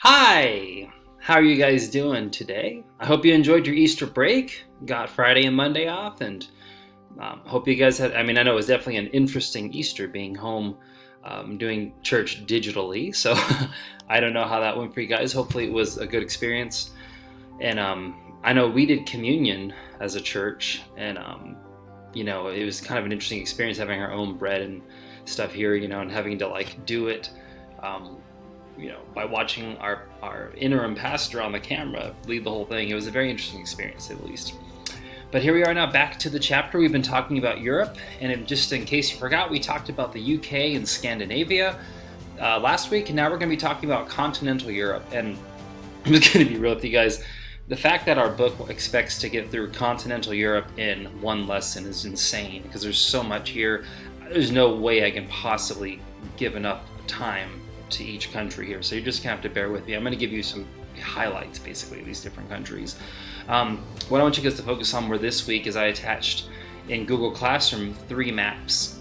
Hi! How are you guys doing today? I hope you enjoyed your Easter break, got Friday and Monday off, and hope you guys had. I know it was definitely an interesting Easter being home doing church digitally, so I don't know how that went for you guys. Hopefully, it was a good experience. And I know we did communion as a church, and it was kind of an interesting experience having our own bread and stuff here, and having to like do it. Um, by watching our interim pastor on the camera lead the whole thing. It was a very interesting experience, at least. But here we are now back to the chapter. We've been talking about Europe, and just in case you forgot, we talked about the UK and Scandinavia last week, and now we're going to be talking about continental Europe. And I'm just going to be real with you guys. The fact that our book expects to get through continental Europe in one lesson is insane, because there's so much here. There's no way I can possibly give enough time to each country here, so you're just gonna have to bear with me. I'm gonna give you some highlights, basically, of these different countries. What I want you guys to focus on more this week is I attached in Google Classroom 3 maps,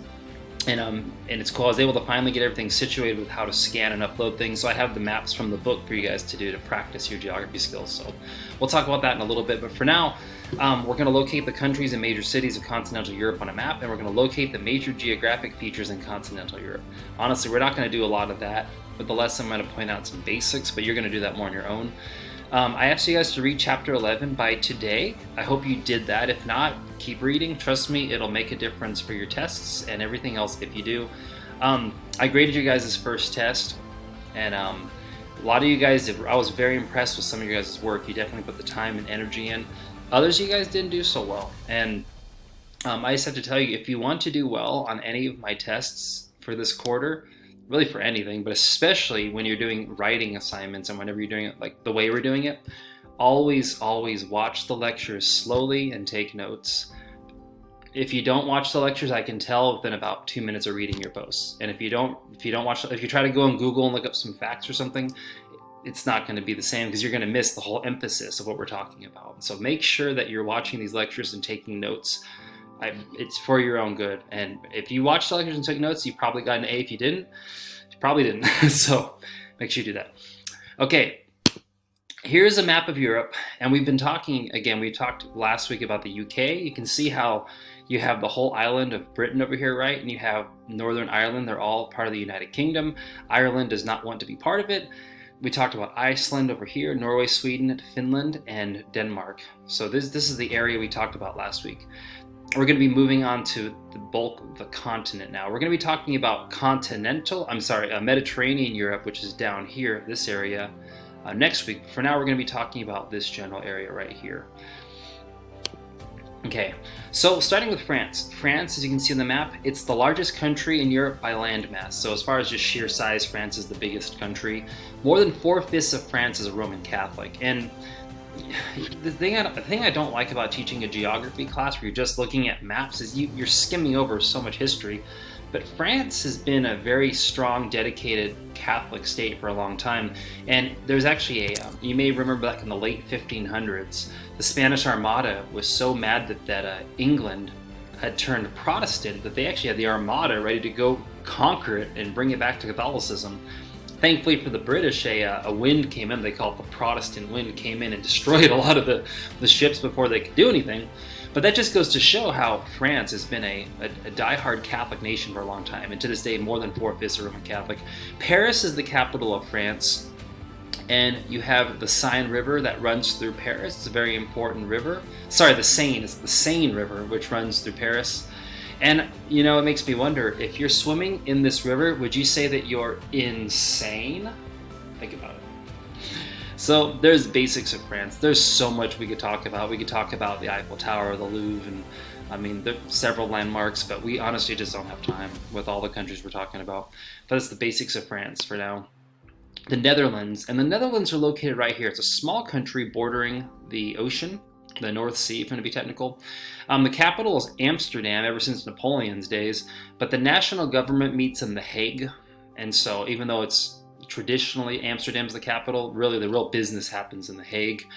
and it's cool. I was able to finally get everything situated with how to scan and upload things, so I have the maps from the book for you guys to do to practice your geography skills. So we'll talk about that in a little bit, but for now, we're going to locate the countries and major cities of continental Europe on a map, and we're going to locate the major geographic features in continental Europe. Honestly, we're not going to do a lot of that with the lesson. I'm going to point out some basics, but you're going to do that more on your own. I asked you guys to read chapter 11 by today. I hope you did that. If not, keep reading. Trust me, it'll make a difference for your tests and everything else if you do. I graded you guys' first test, and a lot of you guys, I was very impressed with some of your guys' work. You definitely put the time and energy in. Others of you guys didn't do so well, and I just have to tell you, if you want to do well on any of my tests for this quarter, really for anything, but especially when you're doing writing assignments and whenever you're doing it like the way we're doing it, always watch the lectures slowly and take notes. If you don't watch the lectures, I can tell within about 2 minutes of reading your posts. And if you try to go on Google and look up some facts or something, it's not going to be the same, because you're going to miss the whole emphasis of what we're talking about. So make sure that you're watching these lectures and taking notes. It's for your own good. And if you watched the lectures and took notes, you probably got an A. If you didn't, you probably didn't. So make sure you do that. Okay, here's a map of Europe. And we've been talking, again, we talked last week about the UK. You can see how you have the whole island of Britain over here, right? And you have Northern Ireland. They're all part of the United Kingdom. Ireland does not want to be part of it. We talked about Iceland over here, Norway, Sweden, Finland, and Denmark. So this is the area we talked about last week. We're going to be moving on to the bulk of the continent now. We're going to be talking about Mediterranean Europe, which is down here, this area, next week. For now, we're going to be talking about this general area right here. Okay, so starting with France. France, as you can see on the map, it's the largest country in Europe by land mass. So as far as just sheer size, France is the biggest country. More than 4/5 of France is a Roman Catholic. And the thing I don't like about teaching a geography class where you're just looking at maps is you're skimming over so much history. But France has been a very strong, dedicated Catholic state for a long time. And there's actually you may remember back in the late 1500s, the Spanish Armada was so mad that England had turned Protestant that they actually had the Armada ready to go conquer it and bring it back to Catholicism. Thankfully for the British, a wind came in, they call it the Protestant wind, came in and destroyed a lot of the ships before they could do anything. But that just goes to show how France has been a die-hard Catholic nation for a long time, and to this day, more than 4/5 are Roman Catholic. Paris is the capital of France, and you have the Seine River that runs through Paris. It's a very important river. Sorry, the Seine. It's the Seine River, which runs through Paris. And, it makes me wonder, if you're swimming in this river, would you say that you're insane? Think about it. So there's basics of France. There's so much we could talk about. We could talk about the Eiffel Tower, the Louvre, and there's several landmarks, but we honestly just don't have time with all the countries we're talking about. But it's the basics of France for now. The Netherlands, and the Netherlands are located right here. It's a small country bordering the ocean, the North Sea, if I'm going to be technical. The capital is Amsterdam ever since Napoleon's days, but the national government meets in The Hague. And so even though it's traditionally Amsterdam's the capital, really the real business happens in The Hague.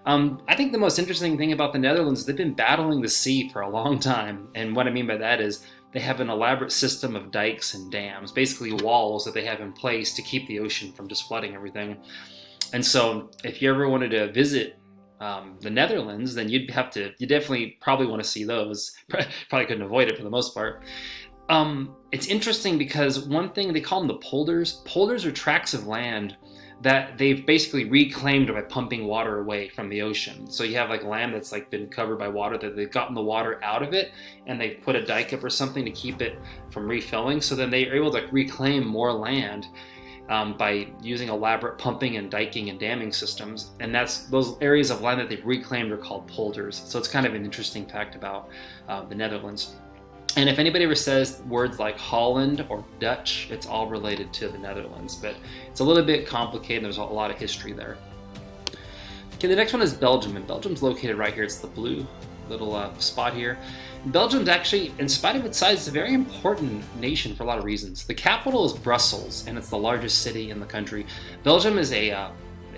I think the most interesting thing about the Netherlands is they've been battling the sea for a long time. And what I mean by that is they have an elaborate system of dikes and dams, basically walls that they have in place to keep the ocean from just flooding everything. And so if you ever wanted to visit the Netherlands, then you definitely probably want to see those. Probably couldn't avoid it for the most part. It's interesting because one thing, they call them the polders. Polders are tracts of land that they've basically reclaimed by pumping water away from the ocean. So you have like land that's like been covered by water, that they've gotten the water out of it and they've put a dike up or something to keep it from refilling. So then they are able to reclaim more land by using elaborate pumping and diking and damming systems. And that's those areas of land that they've reclaimed are called polders. So it's kind of an interesting fact about the Netherlands. And if anybody ever says words like Holland or Dutch, it's all related to the Netherlands, but it's a little bit complicated. There's a lot of history there. Okay, the next one is Belgium, and Belgium's located right here. It's the blue little spot here. Belgium's actually, in spite of its size, is a very important nation for a lot of reasons. The capital is Brussels, and it's the largest city in the country. Belgium is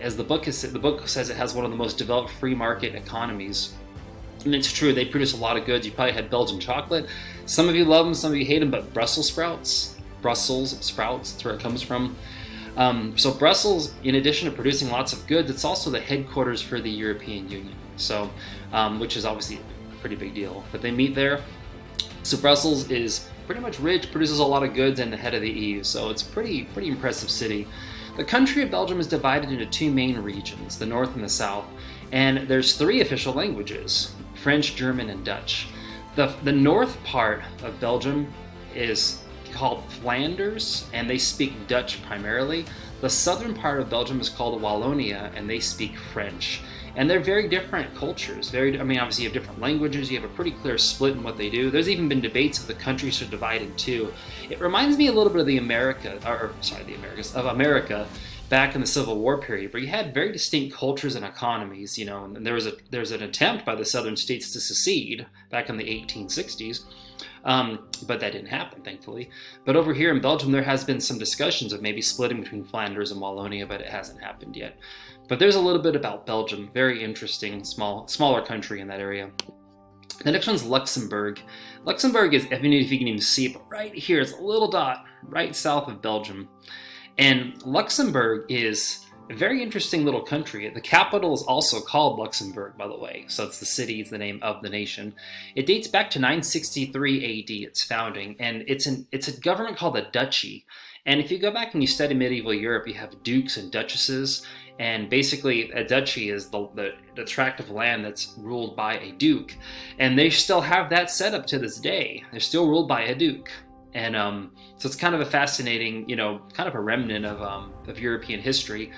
as the book says, it has one of the most developed free market economies. And it's true, they produce a lot of goods. You probably had Belgian chocolate. Some of you love them, some of you hate them, but Brussels sprouts, that's where it comes from. So Brussels, in addition to producing lots of goods, it's also the headquarters for the European Union. So, which is obviously a pretty big deal, but they meet there. So Brussels is pretty much rich, produces a lot of goods, and the head of the EU. So it's a pretty impressive city. The country of Belgium is divided into two main regions, the north and the south. And there's three official languages: French, German, and Dutch. The north part of Belgium is called Flanders, and they speak Dutch primarily. The southern part of Belgium is called Wallonia, and they speak French. And they're very different cultures. Obviously you have different languages, you have a pretty clear split in what they do. There's even been debates if the countries are divided too. It reminds me a little bit of of America back in the Civil War period, where you had very distinct cultures and economies, and there's an attempt by the southern states to secede back in the 1860s, but that didn't happen, thankfully. But over here in Belgium, there has been some discussions of maybe splitting between Flanders and Wallonia, but it hasn't happened yet. But there's a little bit about Belgium, very interesting, smaller country in that area. The next one's Luxembourg. Luxembourg is, if you can even see it, but right here, it's a little dot right south of Belgium. And Luxembourg is a very interesting little country. The capital is also called Luxembourg, by the way. So it's the city, it's the name of the nation. It dates back to 963 AD, its founding, and it's a government called a duchy. And if you go back and you study medieval Europe, you have dukes and duchesses, and basically a duchy is the tract of land that's ruled by a duke. And they still have that set up to this day. They're still ruled by a duke. And so it's kind of a fascinating, kind of a remnant of European history.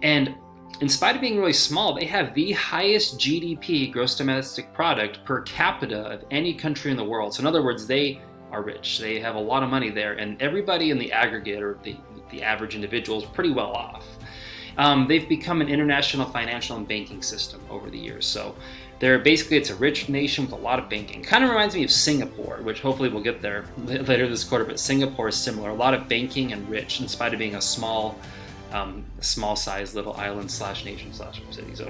And in spite of being really small, they have the highest GDP, gross domestic product, per capita of any country in the world. So in other words, they are rich. They have a lot of money there. And everybody in the aggregate, or the average individual, is pretty well off. They've become an international financial and banking system over the years. So it's a rich nation with a lot of banking. Kind of reminds me of Singapore, which hopefully we'll get there later this quarter, but Singapore is similar. A lot of banking and rich, in spite of being a small size little island / nation / city. So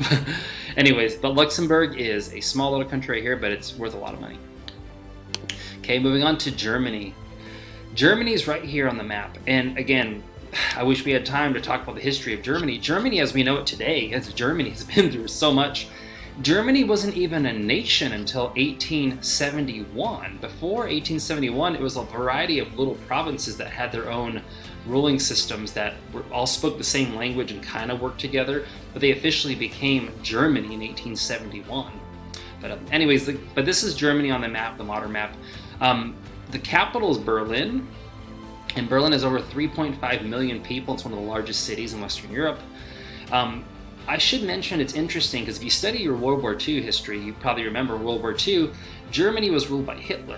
anyways, but Luxembourg is a small little country right here, but it's worth a lot of money. Okay, moving on to Germany. Germany is right here on the map. And again, I wish we had time to talk about the history of Germany. Germany, as we know it today, Germany has been through so much. Germany wasn't even a nation until 1871. Before 1871, it was a variety of little provinces that had their own ruling systems that all spoke the same language and kind of worked together, but they officially became Germany in 1871. But anyways, but this is Germany on the map, the modern map. The capital is Berlin, and Berlin has over 3.5 million people. It's one of the largest cities in Western Europe. I should mention, it's interesting because if you study your World War II history, you probably remember World War II, Germany was ruled by Hitler,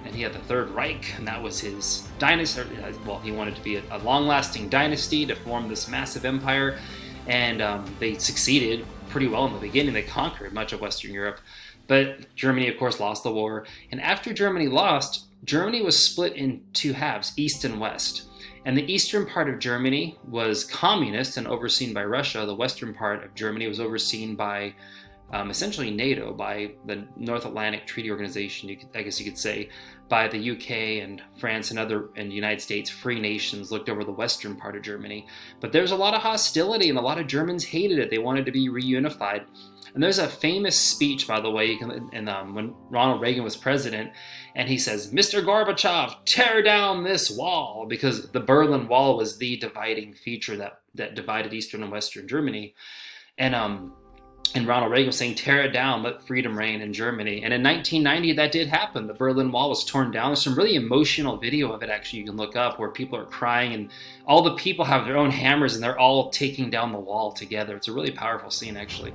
and he had the Third Reich, and that was his dynasty. Well, he wanted to be a long-lasting dynasty to form this massive empire, and they succeeded pretty well in the beginning. They conquered much of Western Europe, but Germany, of course, lost the war. And after Germany lost, Germany was split in two halves, East and West. And the eastern part of Germany was communist and overseen by Russia. The western part of Germany was overseen by essentially NATO, by the North Atlantic Treaty Organization, I guess you could say, by the UK and France and the United States, free nations looked over the western part of Germany. But there's a lot of hostility, and a lot of Germans hated it. They wanted to be reunified. And there's a famous speech, by the way, when Ronald Reagan was president, and he says, "Mr. Gorbachev, tear down this wall," because the Berlin Wall was the dividing feature that divided Eastern and Western Germany. And Ronald Reagan was saying, "Tear it down, let freedom reign in Germany." And in 1990, that did happen. The Berlin Wall was torn down. There's some really emotional video of it, actually, you can look up, where people are crying, and all the people have their own hammers, and they're all taking down the wall together. It's a really powerful scene, actually.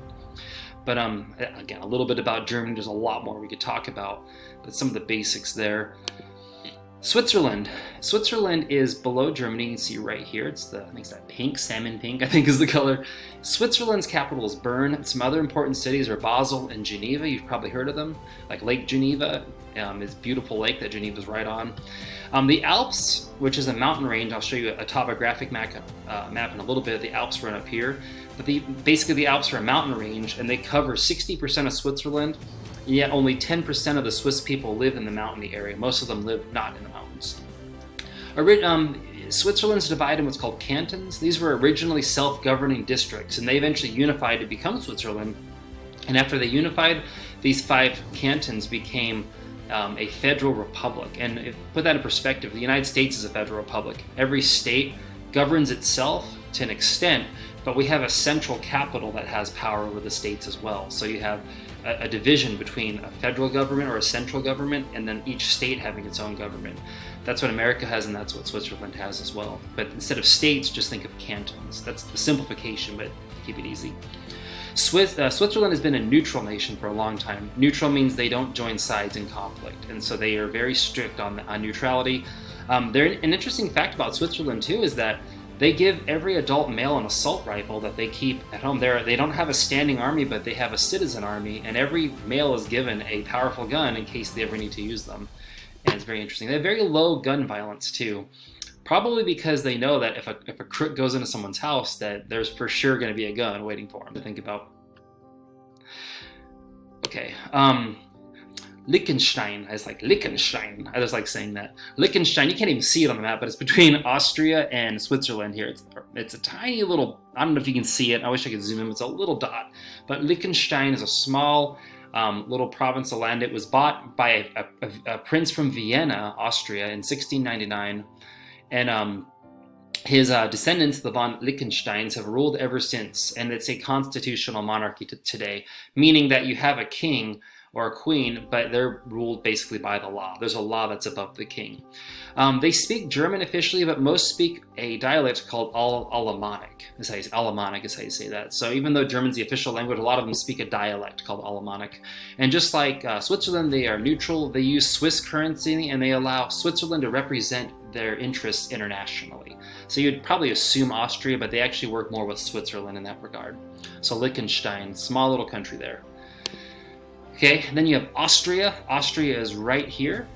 But again, a little bit about Germany. There's a lot more we could talk about, but some of the basics there. Switzerland. Switzerland is below Germany. You can see right here. I think it's that pink, salmon pink, I think is the color. Switzerland's capital is Bern. Some other important cities are Basel and Geneva. You've probably heard of them. Like Lake Geneva is a beautiful lake that Geneva's right on. The Alps, which is a mountain range. I'll show you a topographic map in a little bit. The Alps run up here. But basically the Alps are a mountain range, and they cover 60% of Switzerland. Yet only 10% of the Swiss people live in the mountainy area. Most of them live not in the mountains. Switzerland's divided in what's called cantons. These were originally self-governing districts, and they eventually unified to become Switzerland. And after they unified, these 5 cantons became a federal republic. And put that in perspective, the United States is a federal republic. Every state governs itself to an extent, but we have a central capital that has power over the states as well. So you have a division between a federal government or a central government, and then each state having its own government. That's what America has, and that's what Switzerland has as well. But instead of states, just think of cantons. That's the simplification, but keep it easy. Switzerland has been a neutral nation for a long time. Neutral means they don't join sides in conflict, and so they are very strict on neutrality. An interesting fact about Switzerland too is that they give every adult male an assault rifle that they keep at home. They don't have a standing army, but they have a citizen army, and every male is given a powerful gun in case they ever need to use them. And it's very interesting. They have very low gun violence too, probably because they know that if a crook goes into someone's house, that there's for sure going to be a gun waiting for him to think about. Okay. Liechtenstein. I just like saying that. Liechtenstein, you can't even see it on the map, but it's between Austria and Switzerland here. It's a tiny little, I don't know if you can see it. I wish I could zoom in. It's a little dot. But Liechtenstein is a small little province of land. It was bought by a prince from Vienna, Austria, in 1699. And his descendants, the von Liechtensteins, have ruled ever since. And it's a constitutional monarchy today, meaning that you have a king or a queen, but they're ruled basically by the law. There's a law that's above the king. They speak German officially, but most speak a dialect called Alemannic. Alemannic is how you say that. So even though German's the official language, a lot of them speak a dialect called Alemannic. And just like Switzerland, they are neutral. They use Swiss currency, and they allow Switzerland to represent their interests internationally. So you'd probably assume Austria, but they actually work more with Switzerland in that regard. So Liechtenstein, small little country there. Okay, then you have Austria. Austria is right here.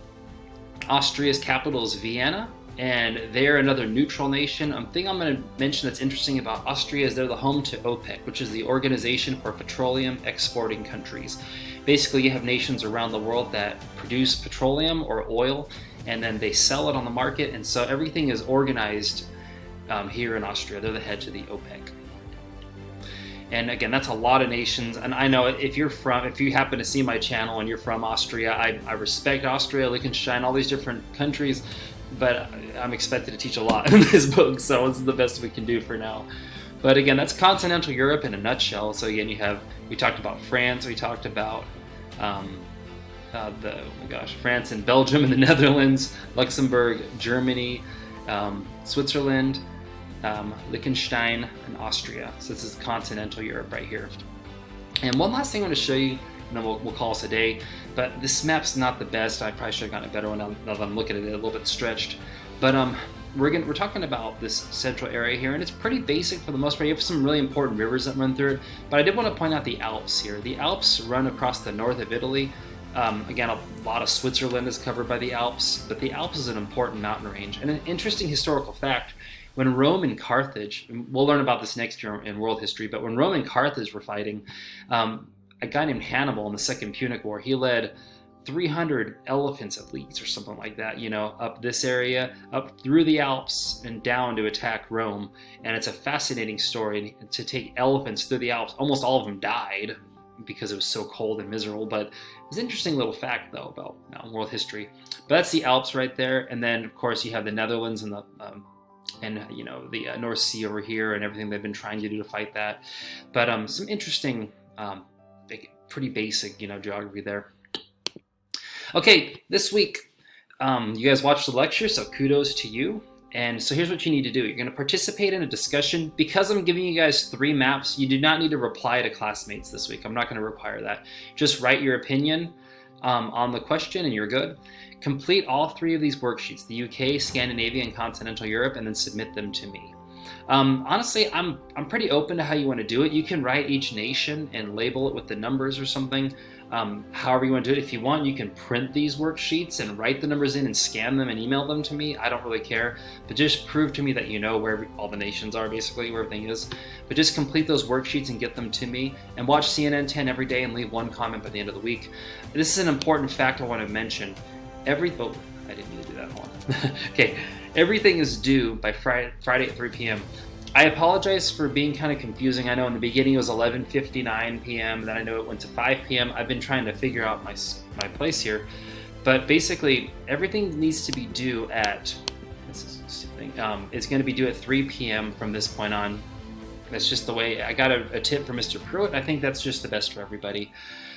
Austria's capital is Vienna, and they're another neutral nation. Thing I'm going to mention that's interesting about Austria is they're the home to OPEC, which is the Organization for Petroleum Exporting Countries. Basically, you have nations around the world that produce petroleum or oil, and then they sell it on the market, and so everything is organized here in Austria. They're the head to the OPEC. And again, that's a lot of nations. And I know if you happen to see my channel and you're from Austria, I respect Austria, Liechtenstein, all these different countries, but I'm expected to teach a lot in this book, so this is the best we can do for now. But again, that's continental Europe in a nutshell. So again, we talked about France, we talked about France and Belgium and the Netherlands, Luxembourg, Germany, Switzerland, Liechtenstein, and Austria. So this is continental Europe right here. And one last thing I want to show you, and then we'll call us a day. But this map's not the best. I probably should have gotten a better one now that I'm looking at it a little bit stretched. But we're talking about this central area here, and it's pretty basic for the most part. You have some really important rivers that run through it. But I did want to point out the Alps here. The Alps run across the north of Italy. Again, a lot of Switzerland is covered by the Alps, but the Alps is an important mountain range. And an interesting historical fact, when Rome and Carthage, and we'll learn about this next year in world history, but when Rome and Carthage were fighting, a guy named Hannibal in the Second Punic War. He led 300 elephants at least or something like that, you know, up this area, up through the Alps and down to attack Rome. And it's a fascinating story to take elephants through the Alps. Almost all of them died because it was so cold and miserable, but it's an interesting little fact though about world history. But that's the Alps right there. And then of course you have the Netherlands and the you know, the North Sea over here and everything they've been trying to do to fight that. But some interesting, pretty basic, you know, geography there. Okay, this week, you guys watched the lecture, so kudos to you. And so here's what you need to do. You're going to participate in a discussion. Because I'm giving you guys 3 maps, you do not need to reply to classmates this week. I'm not going to require that. Just write your opinion on the question and you're good. Complete all 3 of these worksheets, the UK, Scandinavia, and Continental Europe, and then submit them to me. Honestly, I'm pretty open to how you want to do it. You can write each nation and label it with the numbers or something. However you want to do it. If you want, you can print these worksheets and write the numbers in and scan them and email them to me. I don't really care, but just prove to me that you know where all the nations are, basically, where everything is. But just complete those worksheets and get them to me, and watch CNN 10 every day and leave 1 comment by the end of the week. This is an important fact I want to mention. Oh, I didn't need to do that one. Okay, everything is due by Friday at 3 p.m. I apologize for being kind of confusing. I know in the beginning it was 11:59 p.m. Then I know it went to 5 p.m. I've been trying to figure out my place here, but basically everything needs to be due at. This is a stupid thing. It's going to be due at 3 p.m. from this point on. That's just the way. I got a tip from Mr. Pruitt. I think that's just the best for everybody.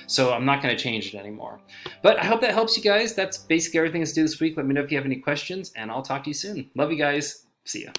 So I'm not going to change it anymore. But I hope that helps you guys. That's basically everything that's due this week. Let me know if you have any questions, and I'll talk to you soon. Love you guys. See ya.